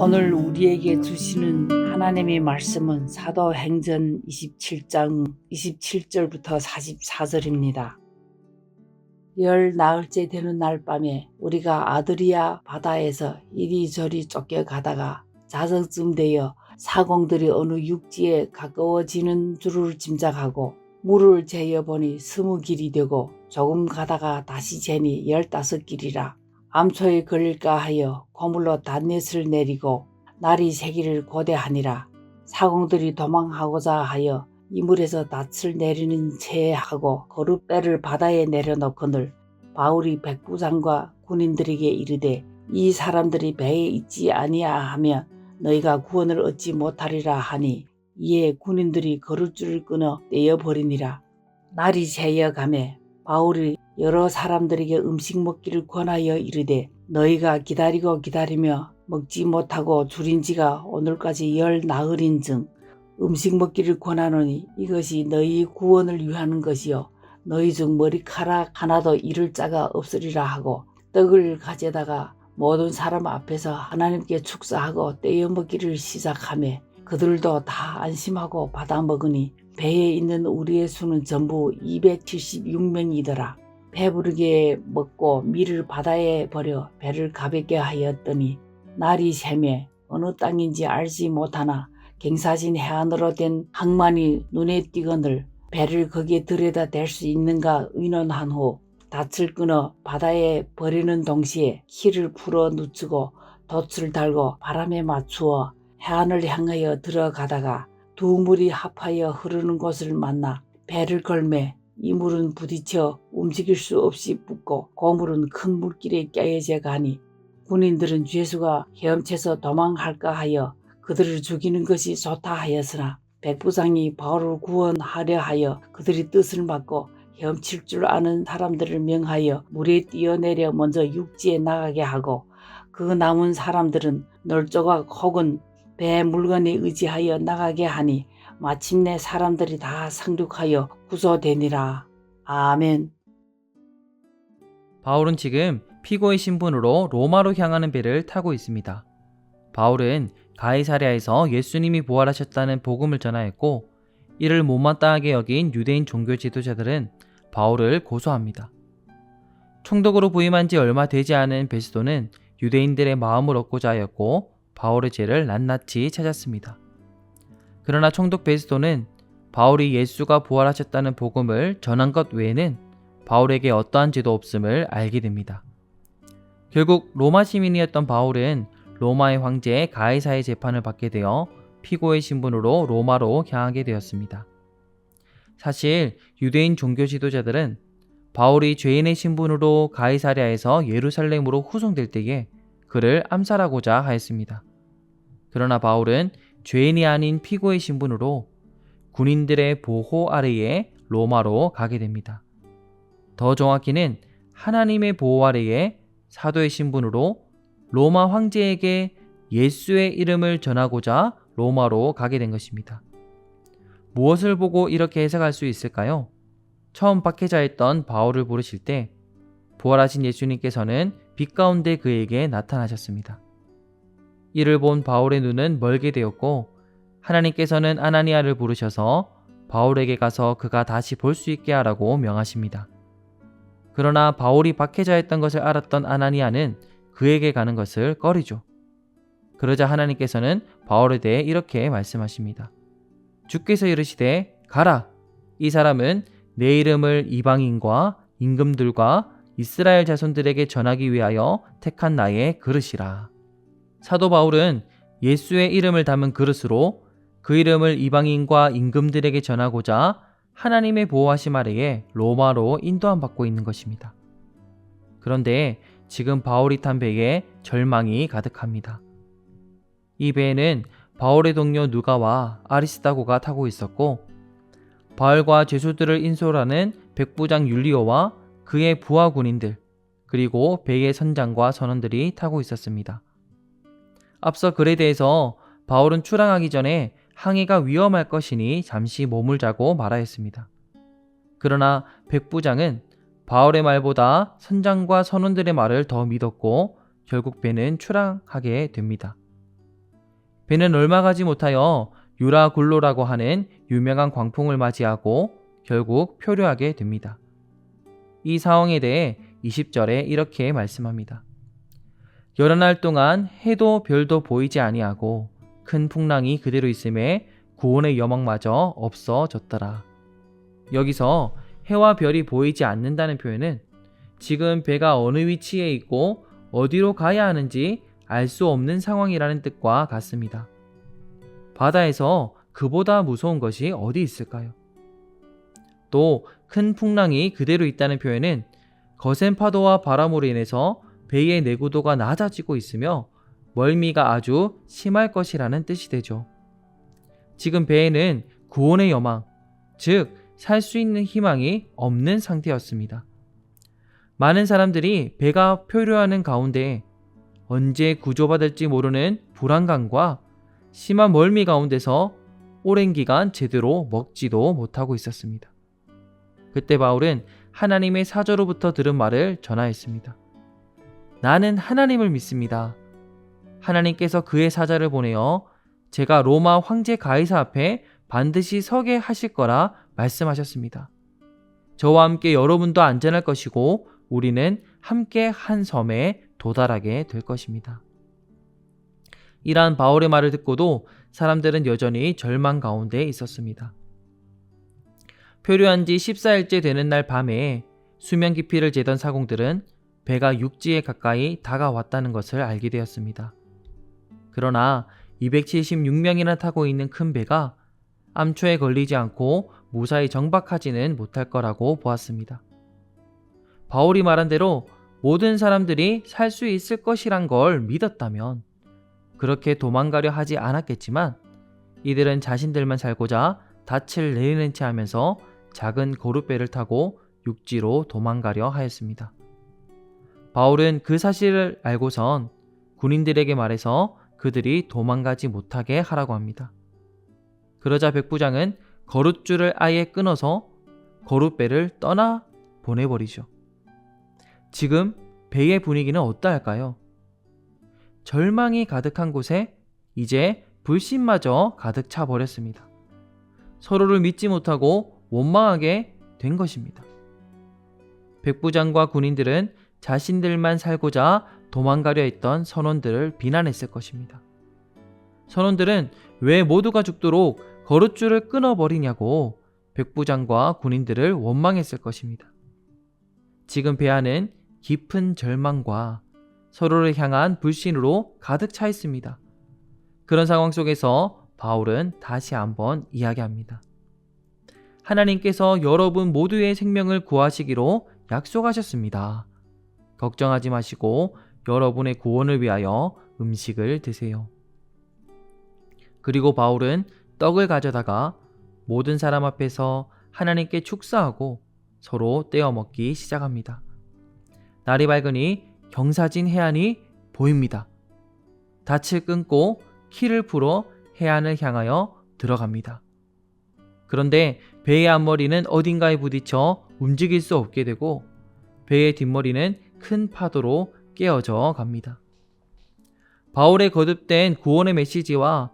오늘 우리에게 주시는 하나님의 말씀은 사도행전 27장 27절부터 44절입니다. 열 나흘째 되는 날 밤에 우리가 아드리아 바다에서 이리저리 쫓겨가다가 자정쯤 되어 사공들이 어느 육지에 가까워지는 줄을 짐작하고 물을 재어보니 20길이 되고 조금 가다가 다시 재니 15길이라 암초에 걸릴까 하여 고물로 닷넷을 내리고 날이 새기를 고대하니라. 사공들이 도망하고자 하여 이물에서 닷을 내리는 채 하고 거룻배를 바다에 내려놓거늘 바울이 백부장과 군인들에게 이르되 이 사람들이 배에 있지 아니하면 너희가 구원을 얻지 못하리라 하니 이에 군인들이 거룻줄을 끊어 떼어버리니라. 날이 새어가매 바울이 여러 사람들에게 음식 먹기를 권하여 이르되 너희가 기다리며 먹지 못하고 줄인 지가 오늘까지 열 나흘인즉 음식 먹기를 권하노니 이것이 너희 구원을 위하는 것이요 너희 중 머리카락 하나도 잃을 자가 없으리라 하고 떡을 가져다가 모든 사람 앞에서 하나님께 축사하고 떼어 먹기를 시작하며 그들도 다 안심하고 받아 먹으니 배에 있는 우리의 수는 전부 276명이더라. 배부르게 먹고 밀을 바다에 버려 배를 가볍게 하였더니 날이 새매 어느 땅인지 알지 못하나 갱사진 해안으로 된 항만이 눈에 띄거늘 배를 거기에 들여다 댈 수 있는가 의논한 후 닻을 끊어 바다에 버리는 동시에 키를 풀어 누추고 돛을 달고 바람에 맞추어 해안을 향하여 들어가다가 두 물이 합하여 흐르는 곳을 만나 배를 걸매 이 물은 부딪혀 움직일 수 없이 붓고 고물은 큰 물길에 깨어져 가니 군인들은 죄수가 헤엄쳐서 도망할까 하여 그들을 죽이는 것이 좋다 하였으나 백부장이 바울을 구원하려 하여 그들이 뜻을 막고 헤엄칠 줄 아는 사람들을 명하여 물에 뛰어내려 먼저 육지에 나가게 하고 그 남은 사람들은 널조각 혹은 배 물건에 의지하여 나가게 하니 마침내 사람들이 다 상륙하여 구조되니라. 아멘. 바울은 지금 피고의 신분으로 로마로 향하는 배를 타고 있습니다. 바울은 가이사랴에서 예수님이 부활하셨다는 복음을 전하였고 이를 못마땅하게 여긴 유대인 종교 지도자들은 바울을 고소합니다. 총독으로 부임한 지 얼마 되지 않은 베스도는 유대인들의 마음을 얻고자 하였고 바울의 죄를 낱낱이 찾았습니다. 그러나 총독 베스도는 바울이 예수가 부활하셨다는 복음을 전한 것 외에는 바울에게 어떠한 죄도 없음을 알게 됩니다. 결국 로마 시민이었던 바울은 로마의 황제 가이사의 재판을 받게 되어 피고의 신분으로 로마로 향하게 되었습니다. 사실 유대인 종교 지도자들은 바울이 죄인의 신분으로 가이사랴에서 예루살렘으로 후송될 때에 그를 암살하고자 하였습니다. 그러나 바울은 죄인이 아닌 피고의 신분으로 군인들의 보호 아래에 로마로 가게 됩니다. 더 정확히는 하나님의 보호 아래에 사도의 신분으로 로마 황제에게 예수의 이름을 전하고자 로마로 가게 된 것입니다. 무엇을 보고 이렇게 해석할 수 있을까요? 처음 박해자였던 바울을 부르실 때 부활하신 예수님께서는 빛 가운데 그에게 나타나셨습니다. 이를 본 바울의 눈은 멀게 되었고 하나님께서는 아나니아를 부르셔서 바울에게 가서 그가 다시 볼 수 있게 하라고 명하십니다. 그러나 바울이 박해자였던 것을 알았던 아나니아는 그에게 가는 것을 꺼리죠. 그러자 하나님께서는 바울에 대해 이렇게 말씀하십니다. 주께서 이르시되 가라. 이 사람은 내 이름을 이방인과 임금들과 이스라엘 자손들에게 전하기 위하여 택한 나의 그릇이라. 사도 바울은 예수의 이름을 담은 그릇으로 그 이름을 이방인과 임금들에게 전하고자 하나님의 보호하심 아래에 로마로 인도함 받고 있는 것입니다. 그런데 지금 바울이 탄 배에 절망이 가득합니다. 이 배에는 바울의 동료 누가와 아리스다고가 타고 있었고 바울과 죄수들을 인솔하는 백부장 율리오와 그의 부하 군인들 그리고 배의 선장과 선원들이 타고 있었습니다. 앞서 글에 대해서 바울은 출항하기 전에 항해가 위험할 것이니 잠시 머물자고 말하였습니다. 그러나 백부장은 바울의 말보다 선장과 선원들의 말을 더 믿었고 결국 배는 출항하게 됩니다. 배는 얼마 가지 못하여 유라굴로라고 하는 유명한 광풍을 맞이하고 결국 표류하게 됩니다. 이 상황에 대해 20절에 이렇게 말씀합니다. 여러 날 동안 해도 별도 보이지 아니하고 큰 풍랑이 그대로 있음에 구원의 여망마저 없어졌더라. 여기서 해와 별이 보이지 않는다는 표현은 지금 배가 어느 위치에 있고 어디로 가야 하는지 알 수 없는 상황이라는 뜻과 같습니다. 바다에서 그보다 무서운 것이 어디 있을까요? 또 큰 풍랑이 그대로 있다는 표현은 거센 파도와 바람으로 인해서 배의 내구도가 낮아지고 있으며 멀미가 아주 심할 것이라는 뜻이 되죠. 지금 배에는 구원의 여망, 즉 살 수 있는 희망이 없는 상태였습니다. 많은 사람들이 배가 표류하는 가운데 언제 구조받을지 모르는 불안감과 심한 멀미 가운데서 오랜 기간 제대로 먹지도 못하고 있었습니다. 그때 바울은 하나님의 사자로부터 들은 말을 전하였습니다. 나는 하나님을 믿습니다. 하나님께서 그의 사자를 보내어 제가 로마 황제 가이사 앞에 반드시 서게 하실 거라 말씀하셨습니다. 저와 함께 여러분도 안전할 것이고 우리는 함께 한 섬에 도달하게 될 것입니다. 이러한 바울의 말을 듣고도 사람들은 여전히 절망 가운데 있었습니다. 표류한 지 14일째 되는 날 밤에 수면 깊이를 재던 사공들은 배가 육지에 가까이 다가왔다는 것을 알게 되었습니다. 그러나 276명이나 타고 있는 큰 배가 암초에 걸리지 않고 무사히 정박하지는 못할 거라고 보았습니다. 바울이 말한 대로 모든 사람들이 살 수 있을 것이란 걸 믿었다면 그렇게 도망가려 하지 않았겠지만 이들은 자신들만 살고자 닻을 내리는 채 하면서 작은 거룻배를 타고 육지로 도망가려 하였습니다. 바울은 그 사실을 알고선 군인들에게 말해서 그들이 도망가지 못하게 하라고 합니다. 그러자 백부장은 거룻줄을 아예 끊어서 거룻배를 떠나 보내버리죠. 지금 배의 분위기는 어떠할까요? 절망이 가득한 곳에 이제 불신마저 가득 차 버렸습니다. 서로를 믿지 못하고 원망하게 된 것입니다. 백부장과 군인들은 자신들만 살고자 도망가려 했던 선원들을 비난했을 것입니다. 선원들은 왜 모두가 죽도록 거룻줄을 끊어버리냐고 백부장과 군인들을 원망했을 것입니다. 지금 배 안은 깊은 절망과 서로를 향한 불신으로 가득 차 있습니다. 그런 상황 속에서 바울은 다시 한번 이야기합니다. 하나님께서 여러분 모두의 생명을 구하시기로 약속하셨습니다. 걱정하지 마시고 여러분의 구원을 위하여 음식을 드세요. 그리고 바울은 떡을 가져다가 모든 사람 앞에서 하나님께 축사하고 서로 떼어 먹기 시작합니다. 날이 밝으니 경사진 해안이 보입니다. 닻을 끊고 키를 풀어 해안을 향하여 들어갑니다. 그런데 배의 앞머리는 어딘가에 부딪혀 움직일 수 없게 되고 배의 뒷머리는 큰 파도로 깨어져 갑니다. 바울의 거듭된 구원의 메시지와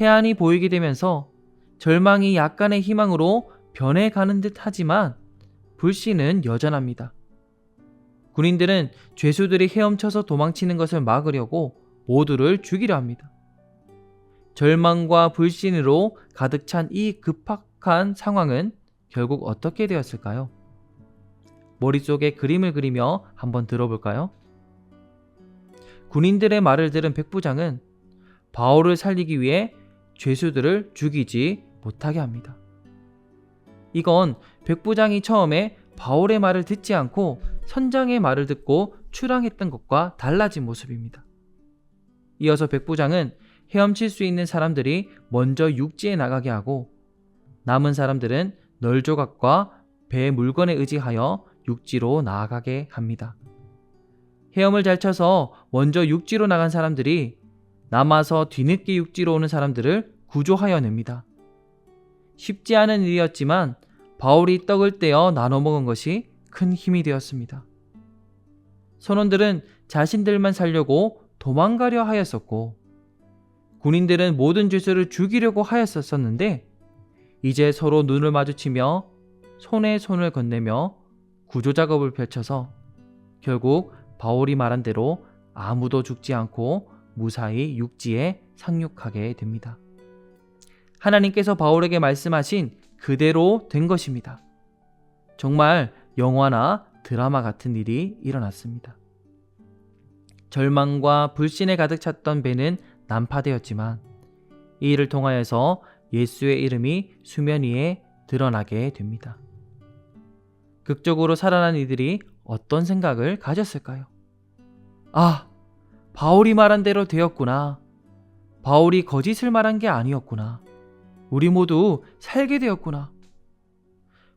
해안이 보이게 되면서 절망이 약간의 희망으로 변해가는 듯 하지만 불신은 여전합니다. 군인들은 죄수들이 헤엄쳐서 도망치는 것을 막으려고 모두를 죽이려 합니다. 절망과 불신으로 가득 찬 이 급박한 상황은 결국 어떻게 되었을까요? 머릿속에 그림을 그리며 한번 들어볼까요? 군인들의 말을 들은 백부장은 바울을 살리기 위해 죄수들을 죽이지 못하게 합니다. 이건 백부장이 처음에 바울의 말을 듣지 않고 선장의 말을 듣고 출항했던 것과 달라진 모습입니다. 이어서 백부장은 헤엄칠 수 있는 사람들이 먼저 육지에 나가게 하고 남은 사람들은 널조각과 배 물건에 의지하여 육지로 나아가게 합니다. 헤엄을 잘 쳐서 먼저 육지로 나간 사람들이 남아서 뒤늦게 육지로 오는 사람들을 구조하여 냅니다. 쉽지 않은 일이었지만 바울이 떡을 떼어 나눠 먹은 것이 큰 힘이 되었습니다. 선원들은 자신들만 살려고 도망가려 하였었고 군인들은 모든 죄수를 죽이려고 하였었는데 이제 서로 눈을 마주치며 손에 손을 건네며 구조 작업을 펼쳐서 결국 바울이 말한 대로 아무도 죽지 않고 무사히 육지에 상륙하게 됩니다. 하나님께서 바울에게 말씀하신 그대로 된 것입니다. 정말 영화나 드라마 같은 일이 일어났습니다. 절망과 불신에 가득 찼던 배는 난파되었지만 이 일을 통하여서 예수의 이름이 수면 위에 드러나게 됩니다. 극적으로 살아난 이들이 어떤 생각을 가졌을까요? 아, 바울이 말한 대로 되었구나. 바울이 거짓을 말한 게 아니었구나. 우리 모두 살게 되었구나.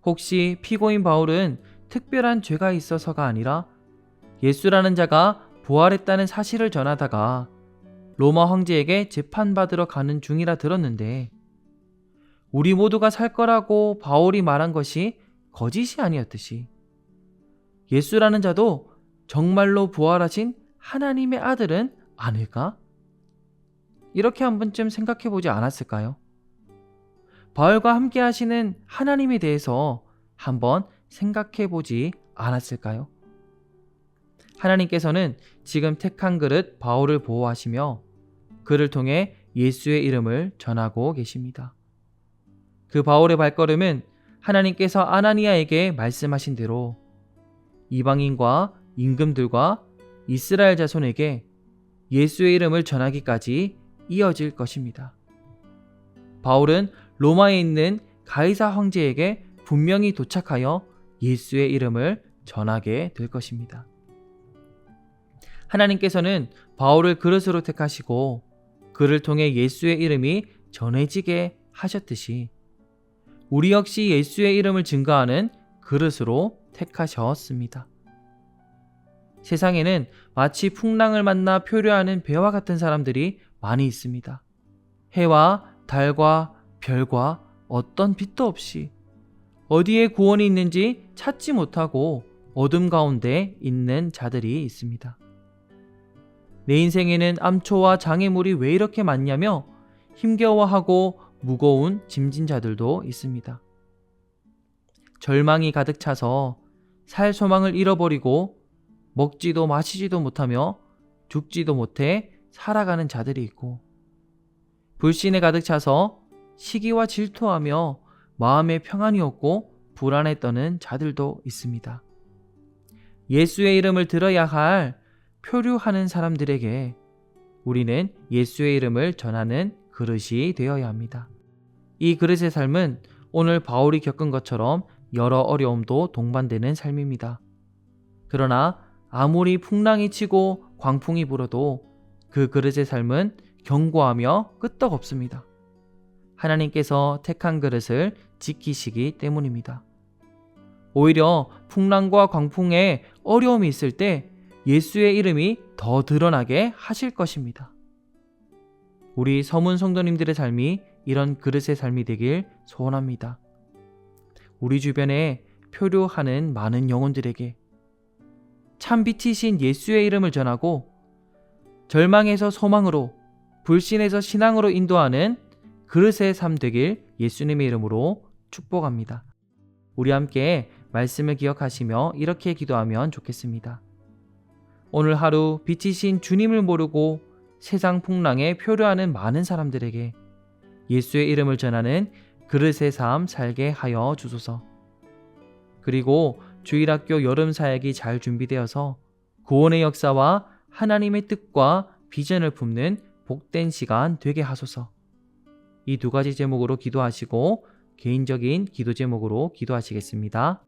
혹시 피고인 바울은 특별한 죄가 있어서가 아니라 예수라는 자가 부활했다는 사실을 전하다가 로마 황제에게 재판받으러 가는 중이라 들었는데 우리 모두가 살 거라고 바울이 말한 것이 거짓이 아니었듯이 예수라는 자도 정말로 부활하신 하나님의 아들은 아닐까? 이렇게 한 번쯤 생각해 보지 않았을까요? 바울과 함께 하시는 하나님에 대해서 한번 생각해 보지 않았을까요? 하나님께서는 지금 택한 그릇 바울을 보호하시며 그를 통해 예수의 이름을 전하고 계십니다. 그 바울의 발걸음은 하나님께서 아나니아에게 말씀하신 대로 이방인과 임금들과 이스라엘 자손에게 예수의 이름을 전하기까지 이어질 것입니다. 바울은 로마에 있는 가이사 황제에게 분명히 도착하여 예수의 이름을 전하게 될 것입니다. 하나님께서는 바울을 그릇으로 택하시고 그를 통해 예수의 이름이 전해지게 하셨듯이 우리 역시 예수의 이름을 증거하는 그릇으로 택하셨습니다. 세상에는 마치 풍랑을 만나 표류하는 배와 같은 사람들이 많이 있습니다. 해와 달과 별과 어떤 빛도 없이 어디에 구원이 있는지 찾지 못하고 어둠 가운데 있는 자들이 있습니다. 내 인생에는 암초와 장애물이 왜 이렇게 많냐며 힘겨워하고 무거운 짐진 자들도 있습니다. 절망이 가득 차서 살 소망을 잃어버리고 먹지도 마시지도 못하며 죽지도 못해 살아가는 자들이 있고 불신에 가득 차서 시기와 질투하며 마음에 평안이 없고 불안에 떠는 자들도 있습니다. 예수의 이름을 들어야 할 표류하는 사람들에게 우리는 예수의 이름을 전하는 그릇이 되어야 합니다. 이 그릇의 삶은 오늘 바울이 겪은 것처럼 여러 어려움도 동반되는 삶입니다. 그러나 아무리 풍랑이 치고 광풍이 불어도 그 그릇의 삶은 견고하며 끄떡없습니다. 하나님께서 택한 그릇을 지키시기 때문입니다. 오히려 풍랑과 광풍에 어려움이 있을 때 예수의 이름이 더 드러나게 하실 것입니다. 우리 서문 성도님들의 삶이 이런 그릇의 삶이 되길 소원합니다. 우리 주변에 표류하는 많은 영혼들에게 참 빛이신 예수의 이름을 전하고 절망에서 소망으로, 불신에서 신앙으로 인도하는 그릇의 삶 되길 예수님의 이름으로 축복합니다. 우리 함께 말씀을 기억하시며 이렇게 기도하면 좋겠습니다. 오늘 하루 빛이신 주님을 모르고 세상 풍랑에 표류하는 많은 사람들에게 예수의 이름을 전하는 그릇의 삶 살게 하여 주소서. 그리고 주일학교 여름 사역이 잘 준비되어서 구원의 역사와 하나님의 뜻과 비전을 품는 복된 시간 되게 하소서. 이 두 가지 제목으로 기도하시고 개인적인 기도 제목으로 기도하시겠습니다.